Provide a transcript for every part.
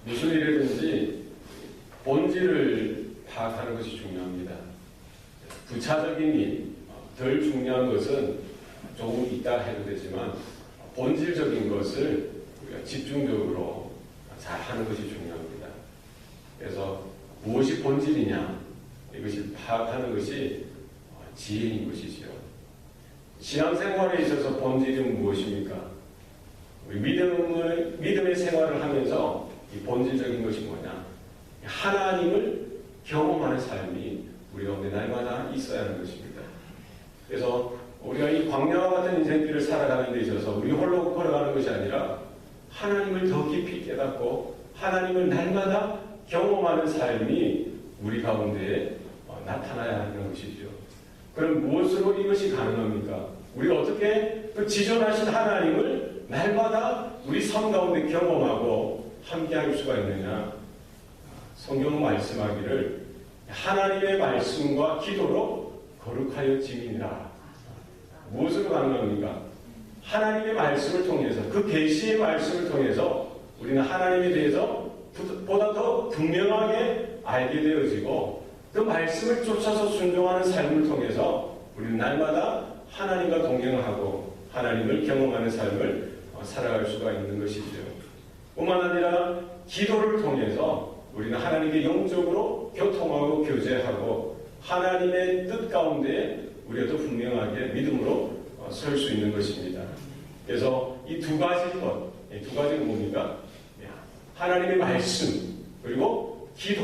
무슨 일이든지 본질을 파악하는 것이 중요합니다. 부차적인 일, 덜 중요한 것은 조금 이따 해도 되지만 본질적인 것을 우리가 집중적으로 잘 하는 것이 중요합니다. 그래서 무엇이 본질이냐, 이것을 파악하는 것이 지혜인 것이지요. 신앙생활에 있어서 본질이 무엇입니까? 우리 믿음의 생활을 하면서 이 본질적인 것이 뭐냐? 하나님을 경험하는 삶이 우리 가운데 날마다 있어야 하는 것입니다. 그래서 우리가 이 광야와 같은 인생길을 살아가는 데 있어서 우리 홀로 걸어가는 것이 아니라 하나님을 더 깊이 깨닫고 하나님을 날마다 경험하는 삶이 우리 가운데에 나타나야 하는 것이죠. 그럼 무엇으로 이것이 가능합니까? 우리가 어떻게 그 지존하신 하나님을 날마다 우리 삶 가운데 경험하고 함께할 수가 있느냐? 성경은 말씀하기를 하나님의 말씀과 기도로 거룩하여 지니라. 무엇으로 가능합니까? 하나님의 말씀을 통해서, 그 계시의 말씀을 통해서 우리는 하나님에 대해서 보다 더 분명하게 알게 되어지고 그 말씀을 쫓아서 순종하는 삶을 통해서 우리는 날마다 하나님과 동행하고 하나님을 경험하는 삶을 살아갈 수가 있는 것이죠. 뿐만 아니라 기도를 통해서 우리는 하나님께 영적으로 교통하고 교제하고 하나님의 뜻 가운데 우리가 더 분명하게 믿음으로 설 수 있는 것입니다. 그래서 이 두 가지 것, 이 두 가지가 뭡니까? 하나님의 말씀 그리고 기도.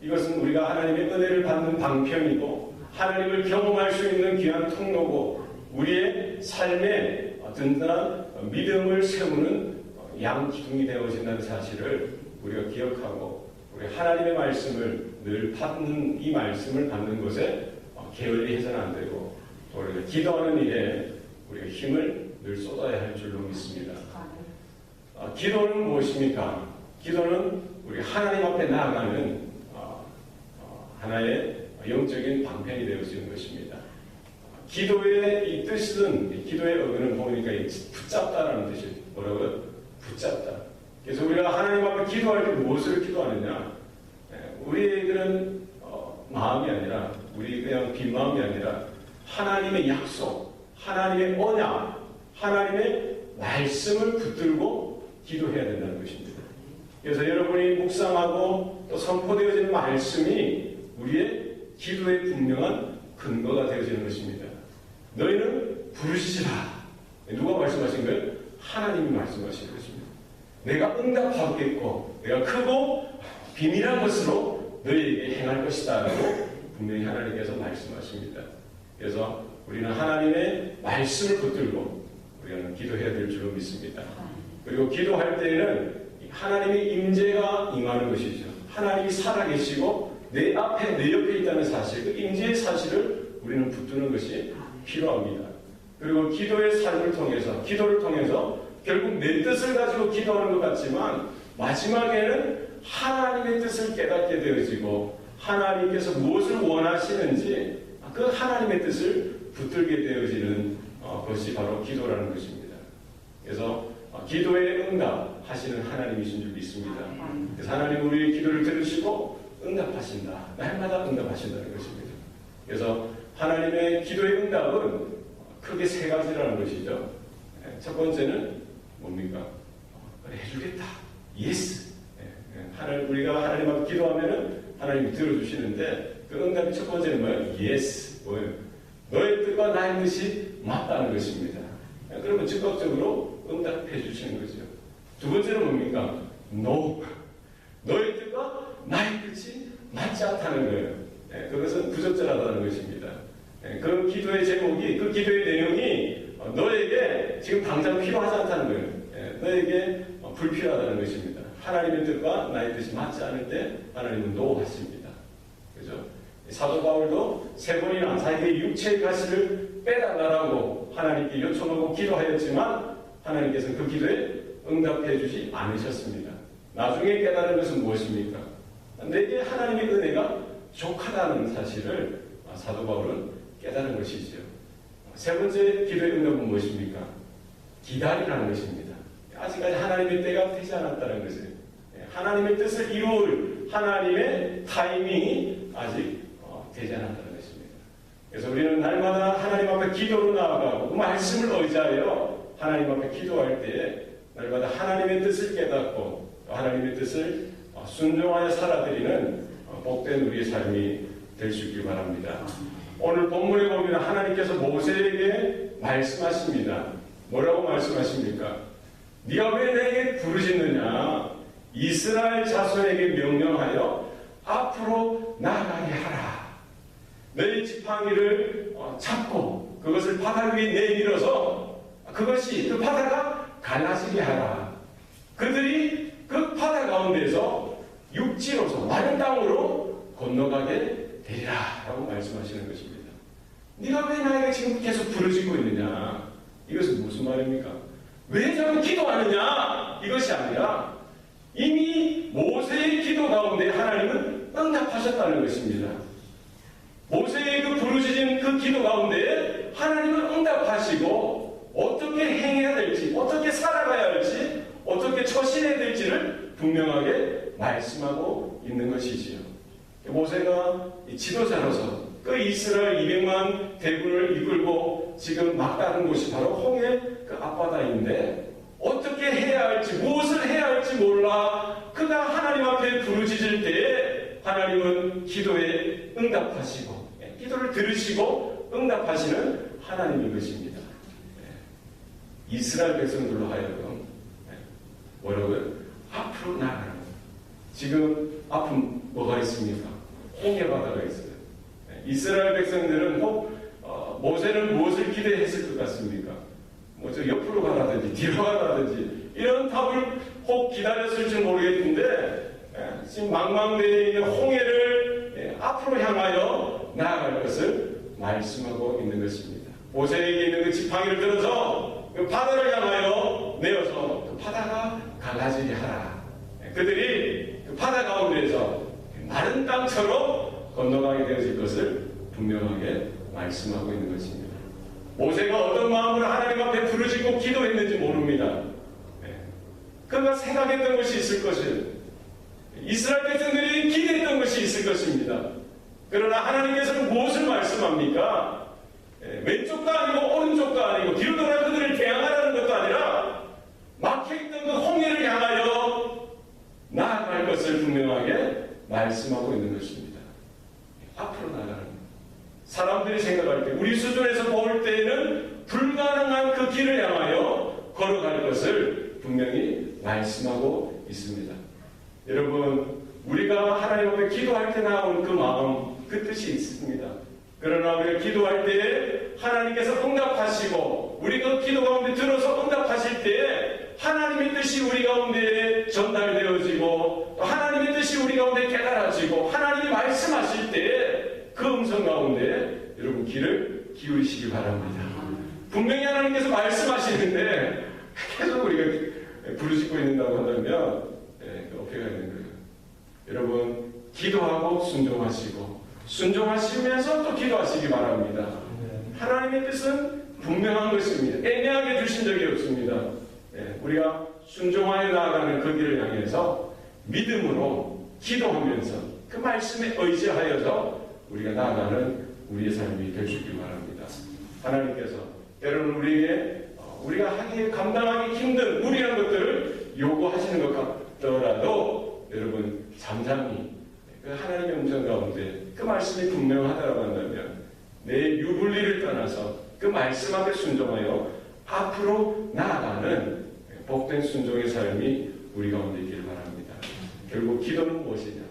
이것은 우리가 하나님의 은혜를 받는 방편이고 하나님을 경험할 수 있는 귀한 통로고 우리의 삶에 든든한 믿음을 세우는 양기둥이 되어진다는 사실을 우리가 기억하고 우리 하나님의 말씀을 늘 받는 이 말씀을 받는 것에 게을리해서는 안 되고 또 우리가 기도하는 일에 우리가 힘을 늘 쏟아야 할 줄로 믿습니다. 기도는 무엇입니까? 기도는 우리 하나님 앞에 나아가는 하나의 영적인 방편이 되어지는 것입니다. 기도의 이 뜻은, 기도의 어근을 보니까 붙잡다라는 뜻이 뭐라고요? 붙잡다. 그래서 우리가 하나님 앞에 기도할 때 무엇을 기도하느냐? 우리의 그런 마음이 아니라, 우리 그냥 빈 마음이 아니라 하나님의 약속, 하나님의 언약, 하나님의 말씀을 붙들고 기도해야 된다는 것입니다. 그래서 여러분이 묵상하고 또 선포되어지는 말씀이 우리의 기도의 분명한 근거가 되어지는 것입니다. 너희는 부르시라. 누가 말씀하신 거예요? 하나님이 말씀하신 것입니다. 내가 응답하겠고 내가 크고 비밀한 것으로 너희에게 행할 것이다 라고 분명히 하나님께서 말씀하십니다. 그래서 우리는 하나님의 말씀을 붙들고 우리는 기도해야 될 줄로 믿습니다. 그리고 기도할 때에는 하나님의 임재가 임하는 것이죠. 하나님이 살아계시고 내 앞에, 내 옆에 있다는 사실, 그 임재의 사실을 우리는 붙드는 것이 필요합니다. 그리고 기도의 삶을 통해서, 기도를 통해서 결국 내 뜻을 가지고 기도하는 것 같지만 마지막에는 하나님의 뜻을 깨닫게 되어지고 하나님께서 무엇을 원하시는지 그 하나님의 뜻을 붙들게 되어지는 것이 바로 기도라는 것입니다. 그래서 기도에 응답하시는 하나님이신 줄 믿습니다. 그래서 하나님 우리의 기도를 들으시고 응답하신다. 날마다 응답하신다는 것입니다. 그래서 하나님의 기도의 응답은 크게 세 가지라는 것이죠. 첫 번째는 뭡니까? 그래, 해주겠다. 예스. 우리가 하나님 앞에 기도하면은 하나님이 들어주시는데 그 응답이 첫 번째는 뭐예요? 예스. 뭐예요? 너의 뜻과 나의 뜻이 맞다는 것입니다. 그러면 즉각적으로 응답해 주시는 거죠. 두 번째는 뭡니까? No. 너의 뜻과 나의 뜻이 맞지 않다는 거예요. 그것은 부적절하다는 것입니다. 그 기도의 제목이, 그 기도의 내용이 너에게 지금 당장 필요하지 않다는 거예요. 너에게 불필요하다는 것입니다. 하나님의 뜻과 나의 뜻이 맞지 않을 때 하나님은 노 하십니다. 그죠? 사도 바울도 세 번이나 자기의 육체의 가시를 빼달라고 하나님께 요청하고 기도하였지만 하나님께서는 그 기도에 응답해 주지 않으셨습니다. 나중에 깨달은 것은 무엇입니까? 내게 하나님의 은혜가 족하다는 사실을 사도 바울은 깨달은 것이죠. 세 번째 기도의 응답은 무엇입니까? 기다리라는 것입니다. 아직까지 하나님의 때가 되지 않았다는 것을, 하나님의 뜻을 이룰 하나님의 타이밍이 아직 되지 않았다는 것입니다. 그래서 우리는 날마다 하나님 앞에 기도로 나아가고 그 말씀을 의지하여 하나님 앞에 기도할 때 날마다 하나님의 뜻을 깨닫고 하나님의 뜻을 순종하여 살아드리는 복된 우리의 삶이 될 수 있길 바랍니다. 오늘 본문에 보면 하나님께서 모세에게 말씀하십니다. 뭐라고 말씀하십니까? 네가 왜 내게 부르짖느냐? 이스라엘 자손에게 명령하여 앞으로 나아가게 하라. 너희 지팡이를 잡고 그것을 바다 위에 내밀어서 그것이 그 바다가 갈라지게 하라. 그들이 그 바다 가운데서 육지로서 마른 땅으로 건너가게 되리라 라고 말씀하시는 것입니다. 네가 왜 나에게 지금 계속 부르짖고 있느냐? 이것은 무슨 말입니까? 왜 자꾸 기도하느냐? 이것이 아니라 이미 모세의 기도 가운데 하나님은 응답하셨다는 것입니다. 모세의 그 부르짖은 그 기도 가운데 하나님은 응답하시고 어떻게 행해야 될지, 어떻게 살아가야 할지, 어떻게 처신해야 될지를 분명하게 말씀하고 있는 것이지요. 모세가 지도자로서 그 이스라엘 200만 대군을 이끌고 지금 막다른 곳이 바로 홍해 그 앞바다인데 어떻게 해야 할지, 무엇을 해야 할지 몰라 그가 하나님 앞에 부르짖을 때에 하나님은 기도에 응답하시고 기도를 들으시고 응답하시는 하나님인 것입니다. 이스라엘 백성들로 하여금 뭐라고요? 앞으로 나아가라. 지금 앞은 뭐가 있습니까? 홍해바다가 있어요. 이스라엘 백성들은 모세는 무엇을 기대했을 것 같습니까? 뭐 저 옆으로 가라든지 뒤로 가라든지 이런 답을 혹 기다렸을지 모르겠는데 지금 망망대해 있는 홍해를 앞으로 향하여 나아갈 것을 말씀하고 있는 것입니다. 모세에게 있는 그 지팡이를 들어서 그 바다를 향하여 내어서 그 바다가 갈라지게 하라. 그들이 그 바다 가운데에서 마른 땅처럼 건너가게 되어질 것을 분명하게 말씀하고 있는 것입니다. 모세가 어떤 마음으로 하나님 앞에 부르짖고 기도했는지 모릅니다. 그가 생각했던 것이 있을 것을 이스라엘 백성들이 기대했던 것이 있을 것입니다. 그러나 하나님께서는 무엇을 말씀합니까? 왼쪽도 아니고 오른쪽도 아니고 뒤로 돌아 그들을 대항하라는 것도 아니라 막혀있던 그 홍해를 향하여 나아갈 것을 분명하게 말씀하고 있는 것입니다. 앞으로 나아가는 것. 사람들이 생각할 때 우리 수준에서 볼 때에는 불가능한 그 길을 향하여 걸어갈 것을 분명히 말씀하고 있습니다. 여러분, 우리가 하나님 앞에 기도할 때 나온 그 마음, 그 뜻이 있습니다. 그러나 우리가 기도할 때에 하나님께서 응답하시고 우리 그 기도 가운데 들어서 응답하실 때에 하나님의 뜻이 우리 가운데 전달되어지고 또 하나님의 뜻이 우리 가운데 깨달아지고 하나님이 말씀하실 때에 그 음성 가운데 여러분 귀를 기울이시기 바랍니다. 분명히 하나님께서 말씀하시는데 계속 우리가 부르짖고 있는다고 한다면 어폐가 있는 거예요. 여러분 기도하고 순종하시고 순종하시면서 또 기도하시기 바랍니다. 하나님의 뜻은 분명한 것입니다. 애매하게 주신 적이 없습니다. 우리가 순종하여 나아가는 그 길을 향해서 믿음으로 기도하면서 그 말씀에 의지하여서 우리가 나아가는 우리의 삶이 될 수 있길 바랍니다. 하나님께서 때로는 우리에게 우리가 하기에 감당하기 힘든 무리한 것들을 요구하시는 것 같더라도 여러분 잠잠히 그 하나님의 음성 가운데 그 말씀이 분명하다고 한다면 내 유불리를 떠나서 그 말씀 앞에 순종하여 앞으로 나아가는 복된 순종의 삶이 우리 가운데 있기를 바랍니다. 결국 기도는 무엇이냐?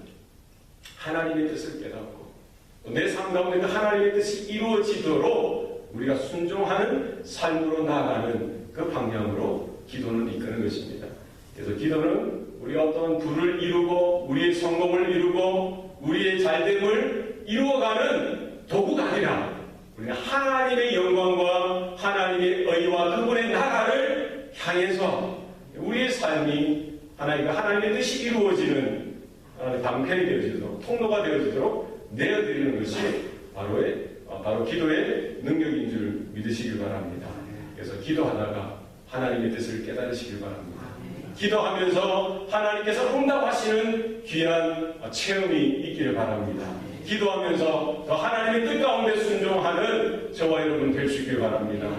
하나님의 뜻을 깨닫고 내 삶 가운데 그 하나님의 뜻이 이루어지도록 우리가 순종하는 삶으로 나아가는 그 방향으로 기도는 이끄는 것입니다. 그래서 기도는 우리가 어떤 부를 이루고 우리의 성공을 이루고 우리의 잘됨을 이루어가는 도구가 아니라 우리는 하나님의 영광과 하나님의 의와 그분의 나라를 향해서 우리의 삶이 하나님의 뜻이 이루어지는 방편이 되어지도록 통로가 되어지도록 내어드리는 것이 바로 기도의 능력인 줄 믿으시길 바랍니다. 그래서 기도하다가 하나님의 뜻을 깨달으시길 바랍니다. 기도하면서 하나님께서 응답하시는 귀한 체험이 있기를 바랍니다. 기도하면서 더 하나님의 뜻 가운데 순종하는 저와 여러분 될 수 있기를 바랍니다.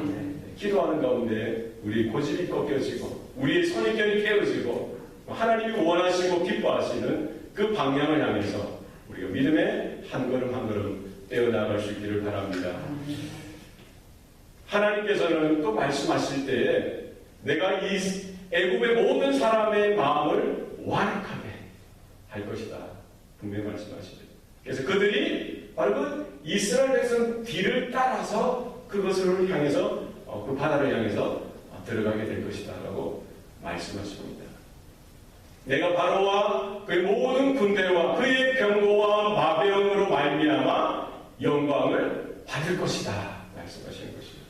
기도하는 가운데 우리 고집이 꺾여지고 우리의 선입견이 깨어지고 하나님이 원하시고 기뻐하시는 그 방향을 향해서 우리가 믿음의 한 걸음 한 걸음 떼어나갈 수 있기를 바랍니다. 하나님께서는 또 말씀하실 때에 내가 이 애굽의 모든 사람의 마음을 완악하게 할 것이다. 분명히 말씀하시죠. 그래서 그들이 바로 그 이스라엘 백성 뒤를 따라서 그것을 향해서 그 바다를 향해서 들어가게 될 것이다 라고 말씀하십니다. 내가 바로와 그의 모든 군대와 그의 병거와 마병으로 말미암아 영광을 받을 것이다 말씀하시는 것입니다.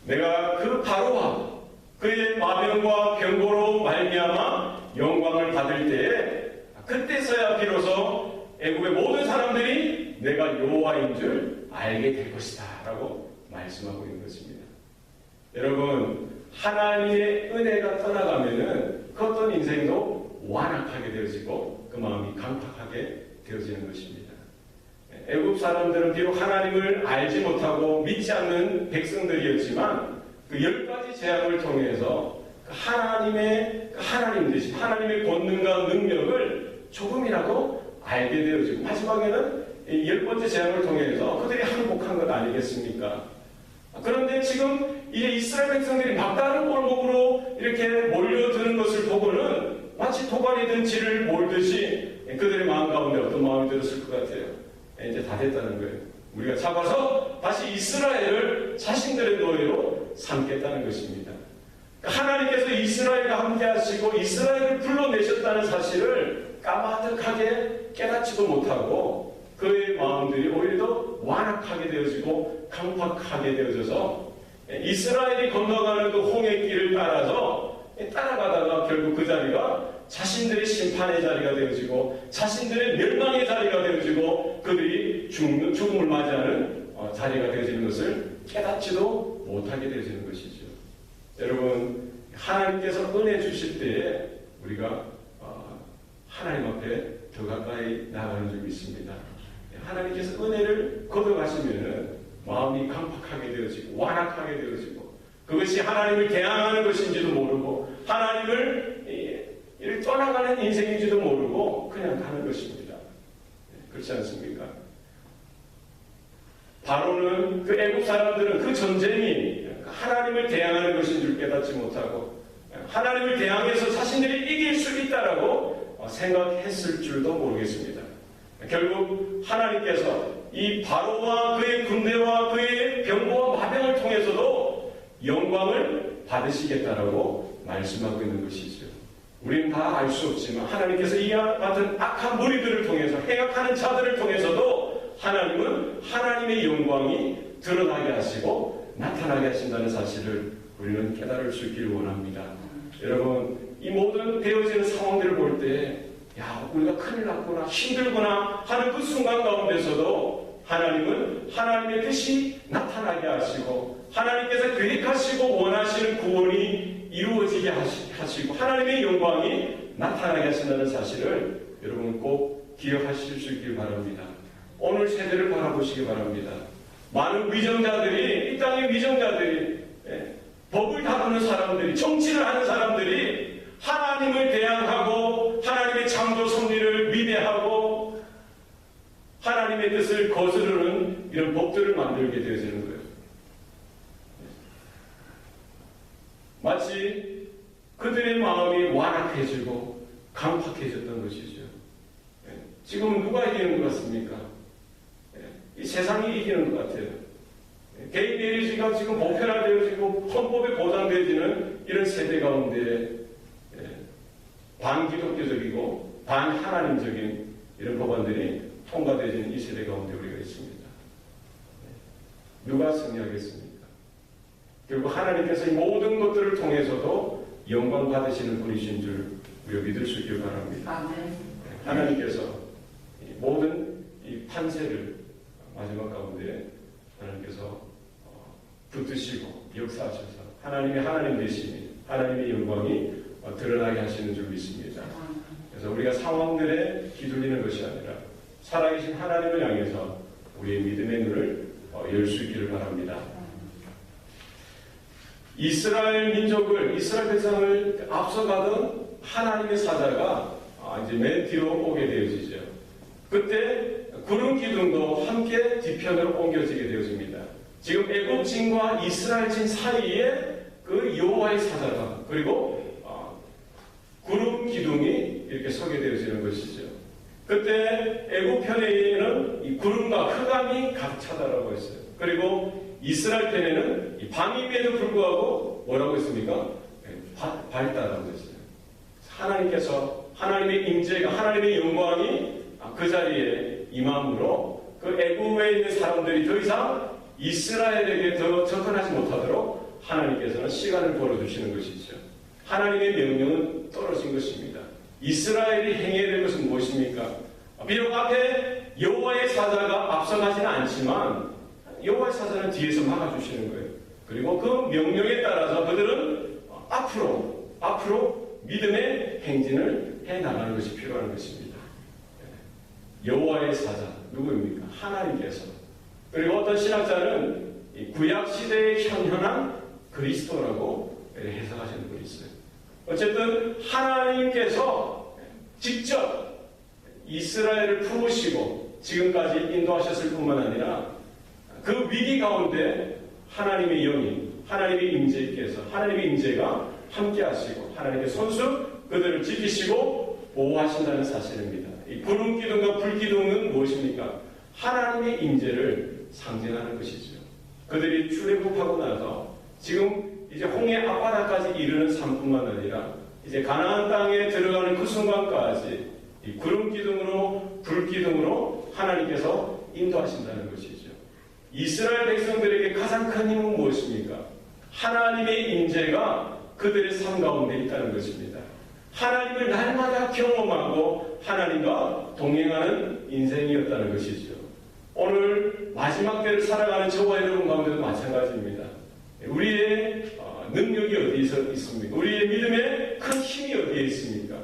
내가 그 바로와 그의 마병과 병거로 말미암아 영광을 받을 때에 그때서야 비로소 애굽의 모든 사람들이 내가 여호와인 줄 알게 될 것이다 라고 말씀하고 있는 것입니다. 여러분, 하나님의 은혜가 떠나가면은 그 어떤 인생도 완악하게 되어지고 그 마음이 강팍하게 되어지는 것입니다. 애굽 사람들은 비록 하나님을 알지 못하고 믿지 않는 백성들이었지만 그 10가지 재앙을 통해서 하나님의 하나님 되신 하나님의 권능과 능력을 조금이라도 알게 되어지고 마지막에는 10번째 재앙을 통해서 그들이 항복한 것 아니겠습니까? 그런데 지금 이제 이스라엘 백성들이 막다른 골목으로 이렇게 몰려드는 것을 보고는 마치 도발이든 지를 몰듯이 그들의 마음 가운데 어떤 마음이 들었을 것 같아요. 이제 다 됐다는 거예요. 우리가 잡아서 다시 이스라엘을 자신들의 노예로 삼겠다는 것입니다. 하나님께서 이스라엘과 함께 하시고 이스라엘을 불러내셨다는 사실을 까마득하게 깨닫지도 못하고 그의 마음들이 오히려 더 완악하게 되어지고 강팍하게 되어져서 이스라엘이 건너가는 그 홍해길을 따라서 따라가다가 결국 그 자리가 자신들의 심판의 자리가 되어지고 자신들의 멸망의 자리가 되어지고 그들이 죽음을 맞이하는 자리가 되어지는 것을 깨닫지도 못하게 되어지는 것이죠. 여러분, 하나님께서 은혜 주실 때에 우리가 하나님 앞에 더 가까이 나가는 줄 믿습니다. 하나님께서 은혜를 거둬가시면은 마음이 강팍하게 되어지고 완악하게 되어지고 그것이 하나님을 대항하는 것인지도 모르고 하나님을 이를 떠나가는 인생인지도 모르고 그냥 가는 것입니다. 그렇지 않습니까? 바로는 그 애국 사람들은 그 전쟁이 하나님을 대항하는 것인 줄 깨닫지 못하고 하나님을 대항해서 자신들이 이길 수 있다라고 생각했을 줄도 모르겠습니다. 결국 하나님께서 이 바로와 그의 군대와 그의 병거와 마병을 통해서도 영광을 받으시겠다라고 말씀하고 있는 것이죠. 우리는 다 알 수 없지만 하나님께서 이와 같은 악한 무리들을 통해서 행악하는 자들을 통해서도 하나님은 하나님의 영광이 드러나게 하시고 나타나게 하신다는 사실을 우리는 깨달을 수 있기를 원합니다. 여러분, 이 모든 되어지는 상황들을 볼 때 야, 우리가 큰일 났구나, 힘들구나 하는 그 순간 가운데서도 하나님은 하나님의 뜻이 나타나게 하시고 하나님께서 계획하시고 원하시는 구원이 이루어지게 하시고 하나님의 영광이 나타나게 하신다는 사실을 여러분 꼭 기억하실 수 있길 바랍니다. 오늘 세대를 바라보시기 바랍니다. 많은 위정자들이, 이 땅의 위정자들이, 법을 다루는 사람들이, 정치를 하는 사람들이 하나님을 대항하고 하나님의 창조 섭리를 위배하고 하나님의 뜻을 거스르는 이런 법들을 만들게 되어지는 거예요. 마치 그들의 마음이 완악해지고 강팍해졌던 것이죠. 지금은 누가 이기는 것 같습니까? 이 세상이 이기는 것 같아요. 개인 메리지가 지금 보편화되어지고 헌법에 보장되어지는 이런 세대 가운데 반기독교적이고 반하나님적인 이런 법안들이 통과되어지는 이 세대 가운데 우리가 있습니다. 누가 승리하겠습니까? 결국 하나님께서 이 모든 것들을 통해서도 영광 받으시는 분이신 줄 우리가 믿을 수 있길 바랍니다. 아멘. 하나님께서 모든 이 판세를 마지막 가운데 하나님께서 붙드시고 역사하셔서 하나님의 하나님 되심이 하나님의 영광이 드러나게 하시는 줄 믿습니다. 그래서 우리가 상황들에 기둘리는 것이 아니라 살아계신 하나님을 향해서 우리의 믿음의 눈을 열 수 있기를 바랍니다. 이스라엘 민족을, 이스라엘 백성을 앞서가던 하나님의 사자가 이제 맨 뒤로 오게 되어지죠. 그때 구름 기둥도 함께 뒤편으로 옮겨지게 되어집니다. 지금 애굽진과 이스라엘진 사이에 그 여호와의 사자가 그리고 구름 기둥이 이렇게 서게 되어지는 것이죠. 그때 애굽 편에는 이 구름과 흑암이 가득 차다라고 했어요. 그리고 이스라엘 편에는 이 밤임에도 불구하고 뭐라고 했습니까? 밝다라고 했어요. 하나님께서 하나님의 임재가 하나님의 영광이 그 자리에 임함으로 그 애굽에 있는 사람들이 더 이상 이스라엘에게 더 접근하지 못하도록 하나님께서는 시간을 벌어주시는 것이죠. 하나님의 명령은 떨어진 것입니다. 이스라엘이 행해야 될 것은 무엇입니까? 비록 앞에 여호와의 사자가 앞서가지는 않지만 여호와의 사자는 뒤에서 막아주시는 거예요. 그리고 그 명령에 따라서 그들은 앞으로 믿음의 행진을 해나가는 것이 필요한 것입니다. 여호와의 사자, 누구입니까? 하나님께서. 그리고 어떤 신학자는 구약시대에 현현한 그리스도라고 해석하시는 분이 있어요. 어쨌든 하나님께서 직접 이스라엘을 품으시고 지금까지 인도하셨을 뿐만 아니라 그 위기 가운데 하나님의 영이, 하나님의 임재께서, 하나님의 임재가 함께 하시고 하나님의 손수 그들을 지키시고 보호하신다는 사실입니다. 이 구름 기둥과 불 기둥은 무엇입니까? 하나님의 임재를 상징하는 것이죠. 그들이 출애굽하고 나서 지금 이제 홍해 앞바다까지 이르는 삶뿐만 아니라 이제 가나안 땅에 들어가는 그 순간까지 이 구름 기둥으로 불 기둥으로 하나님께서 인도하신다는 것이죠. 이스라엘 백성들에게 가장 큰 힘은 무엇입니까? 하나님의 임재가 그들의 삶 가운데 있다는 것입니다. 하나님을 날마다 경험하고 하나님과 동행하는 인생이었다는 것이죠. 오늘 마지막 때를 살아가는 저와 여러분 가운데도 마찬가지입니다. 우리의 능력이 어디에 있습니까? 우리의 믿음의 큰 힘이 어디에 있습니까?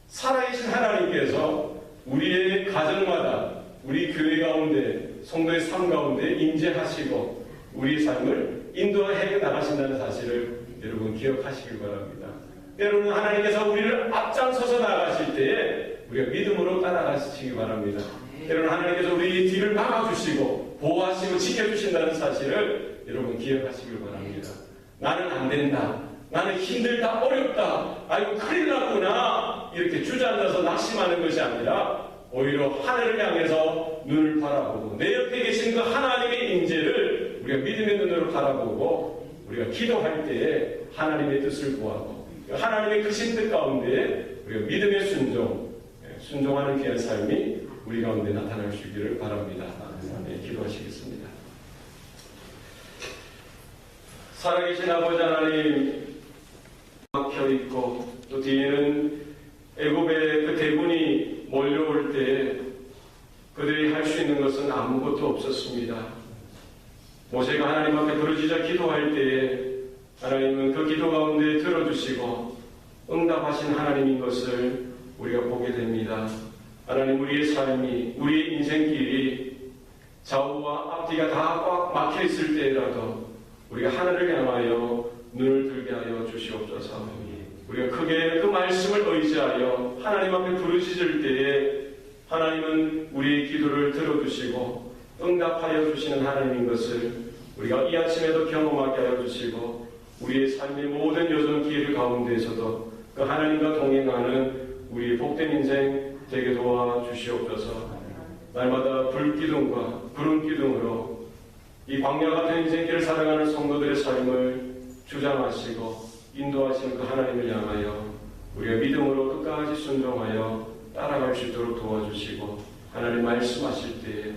살아계신 하나님께서 우리의 가정마다 우리 교회 가운데 성도의 삶 가운데 임재하시고 우리의 삶을 인도해 나가신다는 사실을 여러분 기억하시길 바랍니다. 때로는 하나님께서 우리를 앞장서서 나가실 때에 우리가 믿음으로 따라가시기 바랍니다. 때로는 하나님께서 우리 뒤를 막아주시고 보호하시고 지켜주신다는 사실을 여러분 기억하시길 바랍니다. 나는 안 된다. 나는 힘들다. 어렵다. 아이고 큰일 났구나. 이렇게 주저앉아서 낙심하는 것이 아니라 오히려 하늘을 향해서 눈을 바라보고 내 옆에 계신 그 하나님의 임재를 우리가 믿음의 눈으로 바라보고 우리가 기도할 때에 하나님의 뜻을 구하고 하나님의 크신 뜻 가운데 우리가 믿음의 순종하는 귀한 삶이 우리 가운데 나타날 수 있기를 바랍니다. 네, 기도하시겠습니다. 살아계신 아버지 하나님, 막혀 있고 또 뒤에는 애굽의 그 대군이 몰려올 때 그들이 할 수 있는 것은 아무것도 없었습니다. 모세가 하나님 앞에 부르짖어 기도할 때에 하나님은 그 기도 가운데 들어주시고 응답하신 하나님인 것을 우리가 보게 됩니다. 하나님, 우리의 삶이, 우리의 인생길이 좌우와 앞뒤가 다 꽉 막혀 있을 때라도 우리가 하늘을 향하여 눈을 들게 하여 주시옵소서. 우리가 크게 그 말씀을 의지하여 하나님 앞에 부르짖을 때에 하나님은 우리의 기도를 들어주시고 응답하여 주시는 하나님인 것을 우리가 이 아침에도 경험하게 하여 주시고 우리의 삶의 모든 여정길 가운데에서도 그 하나님과 동행하는 우리의 복된 인생 되게 도와주시옵소서. 날마다 불기둥과 구름기둥으로 이 광야 같은 인생길을 살아가는 성도들의 삶을 주장하시고 인도하시는 그 하나님을 향하여 우리가 믿음으로 끝까지 순종하여 따라갈 수 있도록 도와주시고 하나님 말씀하실 때에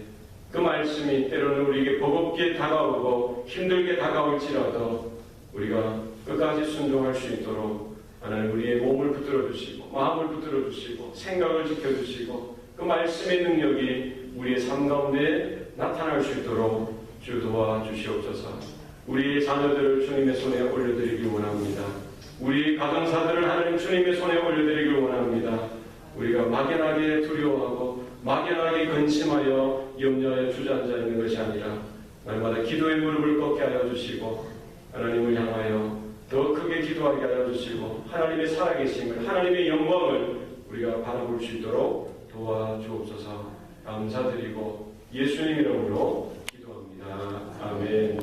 그 말씀이 때로는 우리에게 버겁게 다가오고 힘들게 다가올지라도 우리가 끝까지 순종할 수 있도록 하나님 우리의 몸을 붙들어 주시고 마음을 붙들어 주시고 생각을 지켜주시고 그 말씀의 능력이 우리의 삶 가운데 나타날 수 있도록 주 도와주시옵소서. 우리의 자녀들을 주님의 손에 올려드리기 원합니다. 우리 가정사들을 하나님 주님의 손에 올려드리길 원합니다. 우리가 막연하게 두려워하고 막연하게 근심하여 염려하여 주저앉아 있는 것이 아니라 날마다 기도의 무릎을 꺾게 하여 주시고 하나님을 향하여 더 크게 기도하게 하여 주시고 하나님의 살아계심을 하나님의 영광을 우리가 바라볼 수 있도록 도와주옵소서. 감사드리고 예수님 이름으로 기도합니다. 아멘.